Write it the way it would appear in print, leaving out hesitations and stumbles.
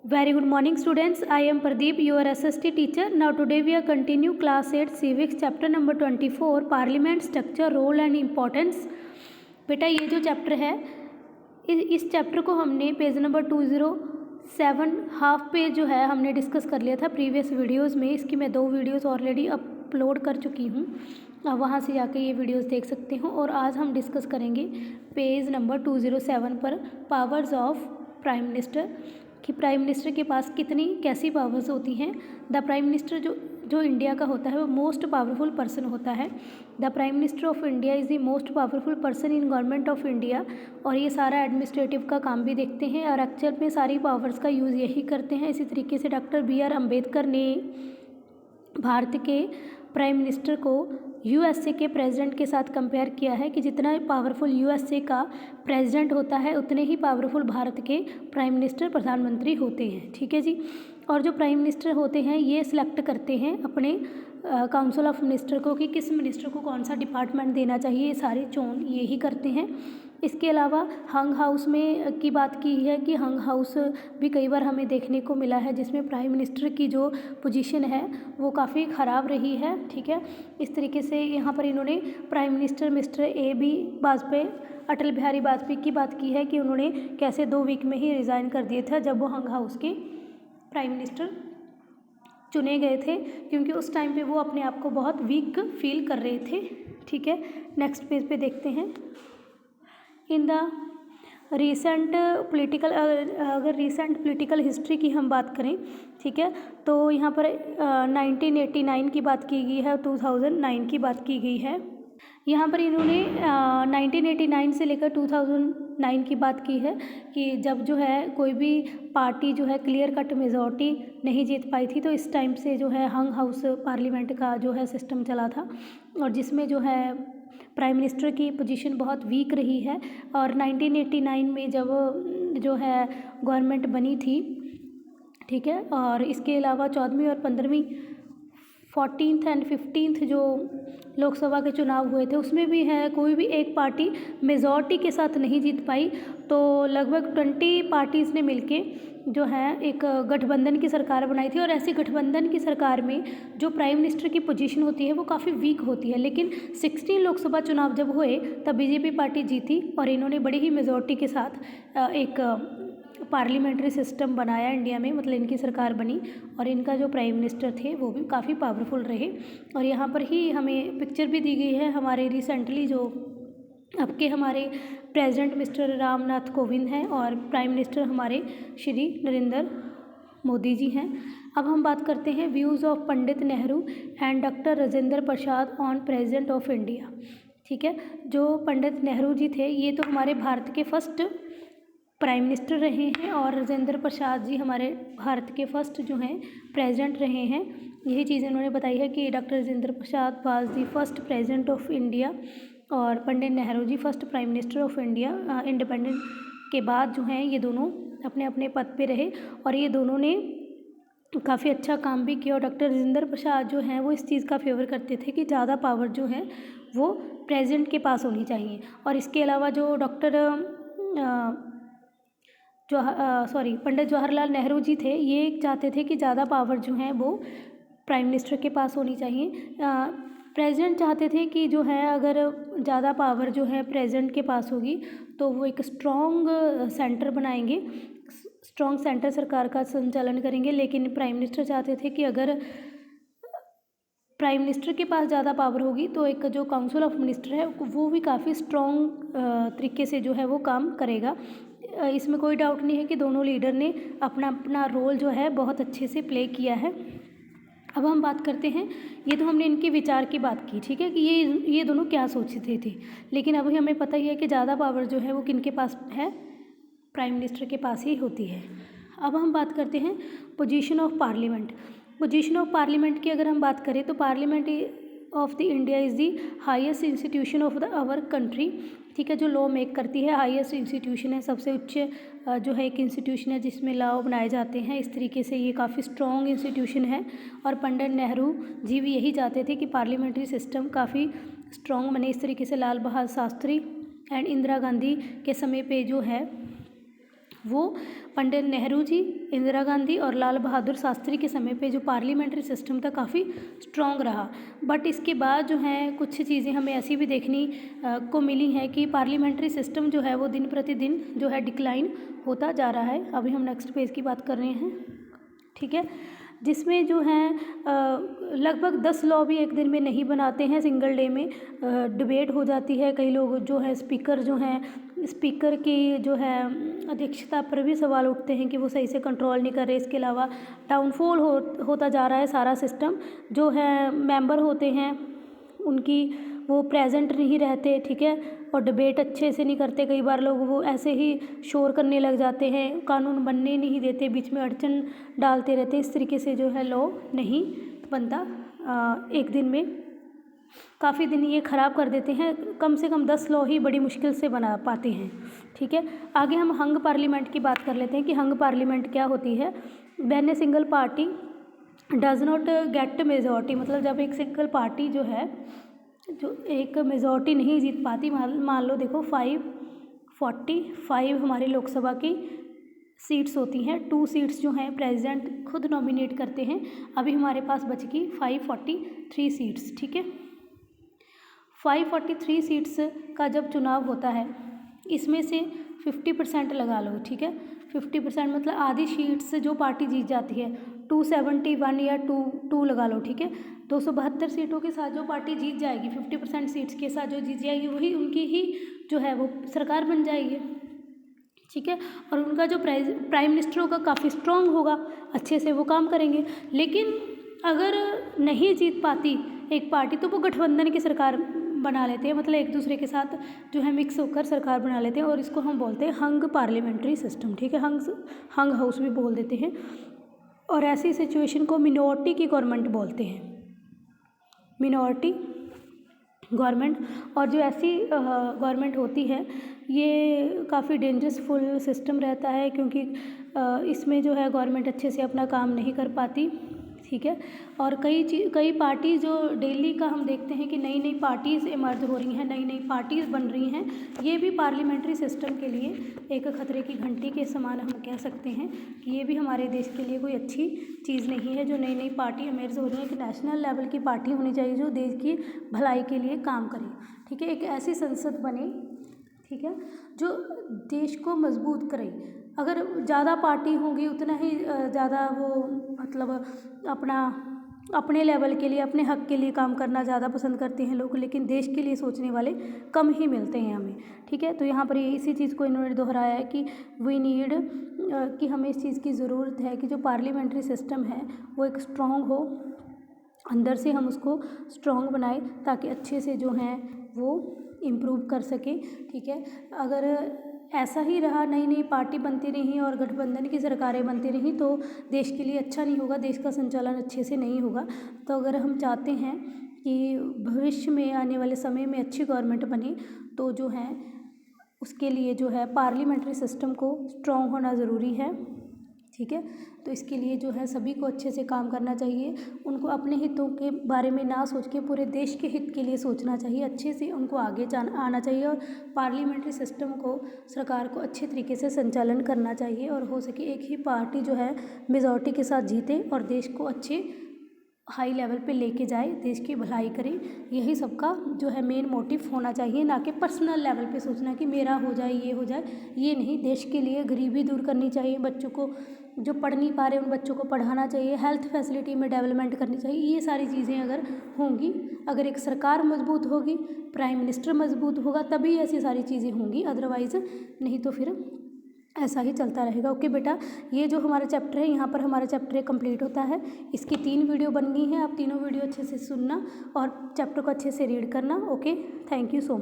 Very good morning students. I am Pradeep, your SST teacher. Now today we are continue class 8 civics chapter number 24 parliament structure role and importance. बेटा ये जो chapter है इस chapter को हमने page number 207 half page जो है हमने डिस्कस कर लिया था प्रीवियस वीडियोस में। इसकी मैं 2 वीडियोस ऑलरेडी अपलोड कर चुकी हूँ, वहाँ से जाके ये वीडियोस देख सकते हो। और आज हम डिस्कस करेंगे पेज नंबर 207 पर पावर्स ऑफ प्राइम मिनिस्टर, कि प्राइम मिनिस्टर के पास कैसी पावर्स होती हैं। द प्राइम मिनिस्टर जो इंडिया का होता है वो मोस्ट पावरफुल पर्सन होता है। The prime minister of India is the most powerful person in government of India. और ये सारा एडमिनिस्ट्रेटिव का काम भी देखते हैं और एक्चुअल में सारी पावर्स का यूज़ यही करते हैं। इसी तरीके से डॉक्टर BR अम्बेडकर ने भारत के प्राइम मिनिस्टर को USA के प्रेसिडेंट के साथ कंपेयर किया है कि जितना पावरफुल USA का प्रेसिडेंट होता है उतने ही पावरफुल भारत के प्राइम मिनिस्टर प्रधानमंत्री होते हैं। ठीक है जी। और जो प्राइम मिनिस्टर होते हैं ये सिलेक्ट करते हैं अपने काउंसिल ऑफ मिनिस्टर को कि किस मिनिस्टर को कौन सा डिपार्टमेंट देना चाहिए, ये सारे चोन ये ही करते हैं। इसके अलावा हंग हाउस में की बात की है कि हंग हाउस भी कई बार हमें देखने को मिला है जिसमें प्राइम मिनिस्टर की जो पोजीशन है वो काफ़ी ख़राब रही है। ठीक है, इस तरीके से यहाँ पर इन्होंने prime minister mister AB Vajpayee, Atal Bihari Vajpayee की बात की है कि उन्होंने कैसे 2 वीक में ही रिज़ाइन कर दिए थे जब वो हंग हाउस के प्राइम मिनिस्टर चुने गए थे, क्योंकि उस टाइम पे वो अपने आप को बहुत वीक फील कर रहे थे। ठीक है, नेक्स्ट पेज पे देखते हैं। इन द रीसेंट पॉलिटिकल, अगर रीसेंट पॉलिटिकल हिस्ट्री की हम बात करें, ठीक है, तो यहाँ पर 1989 की बात की गई है, 2009 की बात की गई है। यहाँ पर इन्होंने 1989 से लेकर 2009 की बात की है कि जब जो है कोई भी पार्टी जो है क्लियर कट मेजॉरिटी नहीं जीत पाई थी, तो इस टाइम से जो है हंग हाउस पार्लियामेंट का जो है सिस्टम चला था और जिसमें जो है प्राइम मिनिस्टर की पोजीशन बहुत वीक रही है। और 1989 में जब जो है गवर्नमेंट बनी थी, ठीक है, और इसके अलावा 14वीं और 15वीं 14th एंड 15th जो लोकसभा के चुनाव हुए थे उसमें भी है कोई भी एक पार्टी मेजॉरिटी के साथ नहीं जीत पाई, तो लगभग 20 पार्टीज़ ने मिलके जो है एक गठबंधन की सरकार बनाई थी। और ऐसी गठबंधन की सरकार में जो प्राइम मिनिस्टर की पोजीशन होती है वो काफ़ी वीक होती है, लेकिन 16 लोकसभा चुनाव जब हुए तब BJP पार्टी जीती और इन्होंने बड़ी ही मेजॉरिटी के साथ एक पार्लियामेंट्री सिस्टम बनाया इंडिया में, मतलब इनकी सरकार बनी और इनका जो प्राइम मिनिस्टर थे वो भी काफ़ी पावरफुल रहे। और यहाँ पर ही हमें पिक्चर भी दी गई है हमारे रिसेंटली जो अब के हमारे प्रेसिडेंट मिस्टर रामनाथ कोविंद हैं और प्राइम मिनिस्टर हमारे श्री नरेंद्र मोदी जी हैं। अब हम बात करते हैं views of Pandit Nehru and doctor Rajendra Prasad on president of India. ठीक है, जो पंडित नेहरू जी थे ये तो हमारे भारत के फर्स्ट प्राइम मिनिस्टर रहे हैं और राजेंद्र प्रसाद जी हमारे भारत के फर्स्ट जो हैं प्रेसिडेंट रहे हैं। यही चीज़ें उन्होंने बताई है कि doctor Rajendra Prasad was the first president of India और Pandit Nehru ji first prime minister of India. Independent के बाद जो हैं ये दोनों अपने अपने पद पे रहे और ये दोनों ने काफ़ी अच्छा काम भी किया। और डॉक्टर राजेंद्र प्रसाद जो हैं वो इस चीज़ का फेवर करते थे कि ज़्यादा पावर जो है वो प्रेसिडेंट के पास होनी चाहिए। और इसके अलावा जो पंडित जवाहरलाल नेहरू जी थे ये चाहते थे कि ज़्यादा पावर जो है वो प्राइम मिनिस्टर के पास होनी चाहिए। प्रेसिडेंट चाहते थे कि जो है अगर ज़्यादा पावर जो है प्रेसिडेंट के पास होगी तो वो एक स्ट्रॉन्ग सेंटर बनाएंगे, स्ट्रॉन्ग सेंटर सरकार का संचालन करेंगे। लेकिन प्राइम मिनिस्टर चाहते थे कि अगर प्राइम मिनिस्टर के पास ज़्यादा पावर होगी तो एक जो काउंसिल ऑफ मिनिस्टर है वो भी काफ़ी स्ट्रॉन्ग तरीके से जो है वो काम करेगा। इसमें कोई डाउट नहीं है कि दोनों लीडर ने अपना अपना रोल जो है बहुत अच्छे से प्ले किया है। अब हम बात करते हैं, ये तो हमने इनके विचार की बात की, ठीक है, कि ये दोनों क्या सोचते थे। लेकिन अभी हमें पता ही है कि ज़्यादा पावर जो है वो किनके पास है, प्राइम मिनिस्टर के पास ही होती है। अब हम बात करते हैं position of parliament. Position of parliament की अगर हम बात करें तो parliament of the India is the highest institution of the our country. ठीक है, जो लॉ मेक करती है हाईएस्ट इंस्टीट्यूशन है, सबसे उच्च जो है एक इंस्टीट्यूशन है जिसमें लॉ बनाए जाते हैं। इस तरीके से ये काफ़ी स्ट्रॉन्ग इंस्टीट्यूशन है और पंडित नेहरू जी भी यही चाहते थे कि पार्लियामेंट्री सिस्टम काफ़ी स्ट्रॉन्ग बने। इस तरीके से लाल बहादुर शास्त्री एंड इंदिरा गांधी के समय पे जो है वो पंडित नेहरू जी, इंदिरा गांधी और लाल बहादुर शास्त्री के समय पे जो पार्लियामेंट्री सिस्टम था काफ़ी स्ट्रॉन्ग रहा। बट इसके बाद जो है कुछ चीज़ें हमें ऐसी भी देखने को मिली हैं कि पार्लियामेंट्री सिस्टम जो है वो दिन प्रतिदिन जो है डिक्लाइन होता जा रहा है। अभी हम नेक्स्ट पेज की बात कर रहे हैं, ठीक है, जिसमें जो है लगभग 10 लॉ भी एक दिन में नहीं बनाते हैं, सिंगल डे में डिबेट हो जाती है। कई लोग जो है स्पीकर की जो है अध्यक्षता पर भी सवाल उठते हैं कि वो सही से कंट्रोल नहीं कर रहे। इसके अलावा डाउनफॉल होता जा रहा है सारा सिस्टम। जो है मेंबर होते हैं उनकी वो प्रेजेंट नहीं रहते, ठीक है, और डिबेट अच्छे से नहीं करते। कई बार लोग वो ऐसे ही शोर करने लग जाते हैं, कानून बनने नहीं देते, बीच में अड़चन डालते रहते। इस तरीके से जो है लॉ नहीं बनता एक दिन में, काफ़ी दिन ये ख़राब कर देते हैं। कम से कम 10 लॉ ही बड़ी मुश्किल से बना पाते हैं, ठीक है। आगे हम हंग पार्लियामेंट की बात कर लेते हैं कि हंग पार्लियामेंट क्या होती है। When a single party does not gate majority, मतलब जब एक सिंगल पार्टी जो है जो एक मेजॉरिटी नहीं जीत पाती, मान लो देखो 545 हमारी लोकसभा की सीट्स होती हैं। 2 सीट्स जो हैं प्रेसिडेंट खुद नॉमिनेट करते हैं। अभी हमारे पास बच गई 543 सीट्स, ठीक है। 543 सीट्स का जब चुनाव होता है इसमें से 50% लगा लो, ठीक है। 50% मतलब आधी सीट्स जो पार्टी जीत जाती है, 271 या 2 लगा लो, ठीक है। 272 सीटों के साथ जो पार्टी जीत जाएगी, 50% सीट्स के साथ जो जीत जाएगी वही उनकी ही जो है वो सरकार बन जाएगी, ठीक है। और उनका जो प्राइम मिनिस्टर होगा काफ़ी स्ट्रॉन्ग होगा, अच्छे से वो काम करेंगे। लेकिन अगर नहीं जीत पाती एक पार्टी तो वो गठबंधन की सरकार बना लेते हैं, मतलब एक दूसरे के साथ जो है मिक्स होकर सरकार बना लेते हैं, और इसको हम बोलते हैं हंग पार्लियामेंट्री सिस्टम, ठीक है। हंग हाउस भी बोल देते हैं। और ऐसी सिचुएशन को मिनॉरिटी की गवर्नमेंट बोलते हैं, मिनॉरिटी गवर्नमेंट। और जो ऐसी गवर्नमेंट होती है ये काफ़ी डेंजरसफुल सिस्टम रहता है, क्योंकि इसमें जो है गवर्नमेंट अच्छे से अपना काम नहीं कर पाती, ठीक है। और कई पार्टी जो डेली का हम देखते हैं कि नई नई पार्टीज़ इमर्ज हो रही हैं, नई नई पार्टीज़ बन रही हैं, ये भी पार्लियामेंट्री सिस्टम के लिए एक खतरे की घंटी के समान हम कह सकते हैं कि ये भी हमारे देश के लिए कोई अच्छी चीज़ नहीं है। जो नई नई पार्टी इमर्ज हो रही है, एक नेशनल लेवल की पार्टी होनी चाहिए जो देश की भलाई के लिए काम करे, ठीक है। एक ऐसी संसद बने, ठीक है, जो देश को मजबूत करे। अगर ज़्यादा पार्टी होगी उतना ही ज़्यादा वो मतलब अपने लेवल के लिए, अपने हक के लिए काम करना ज़्यादा पसंद करते हैं लोग, लेकिन देश के लिए सोचने वाले कम ही मिलते हैं हमें, ठीक है। तो यहाँ पर इसी चीज़ को इन्होंने दोहराया है कि वी नीड, कि हमें इस चीज़ की ज़रूरत है कि जो पार्लियामेंट्री सिस्टम है वो एक स्ट्रॉन्ग हो, अंदर से हम उसको स्ट्रॉन्ग बनाए ताकि अच्छे से जो हैं वो इम्प्रूव कर सके, ठीक है। अगर ऐसा ही रहा, नई नई पार्टी बनती रही और गठबंधन की सरकारें बनती रहीं तो देश के लिए अच्छा नहीं होगा, देश का संचालन अच्छे से नहीं होगा। तो अगर हम चाहते हैं कि भविष्य में आने वाले समय में अच्छी गवर्नमेंट बने तो जो है उसके लिए जो है पार्लियामेंट्री सिस्टम को स्ट्रॉन्ग होना ज़रूरी है, ठीक है। तो इसके लिए जो है सभी को अच्छे से काम करना चाहिए, उनको अपने हितों के बारे में ना सोच के पूरे देश के हित के लिए सोचना चाहिए, अच्छे से उनको आगे आना चाहिए। और पार्लियामेंट्री सिस्टम को सरकार को अच्छे तरीके से संचालन करना चाहिए और हो सके एक ही पार्टी जो है मेजॉरिटी के साथ जीते और देश को अच्छे हाई लेवल पे लेके जाए, देश की भलाई करे। यही सबका जो है मेन मोटिव होना चाहिए, ना कि पर्सनल लेवल पे सोचना कि मेरा हो जाए, ये हो जाए, ये नहीं। देश के लिए गरीबी दूर करनी चाहिए, बच्चों को जो पढ़ नहीं पा रहे उन बच्चों को पढ़ाना चाहिए, हेल्थ फैसिलिटी में डेवलपमेंट करनी चाहिए। ये सारी चीज़ें अगर होंगी, अगर एक सरकार मजबूत होगी, प्राइम मिनिस्टर मजबूत होगा, तभी ऐसी सारी चीज़ें होंगी, अदरवाइज़ नहीं तो फिर ऐसा ही चलता रहेगा। ओके बेटा, ये जो हमारा चैप्टर है, यहाँ पर हमारा चैप्टर कंप्लीट होता है। इसकी 3 वीडियो बन गई हैं, आप तीनों वीडियो अच्छे से सुनना और चैप्टर को अच्छे से रीड करना। Okay, thank you so much.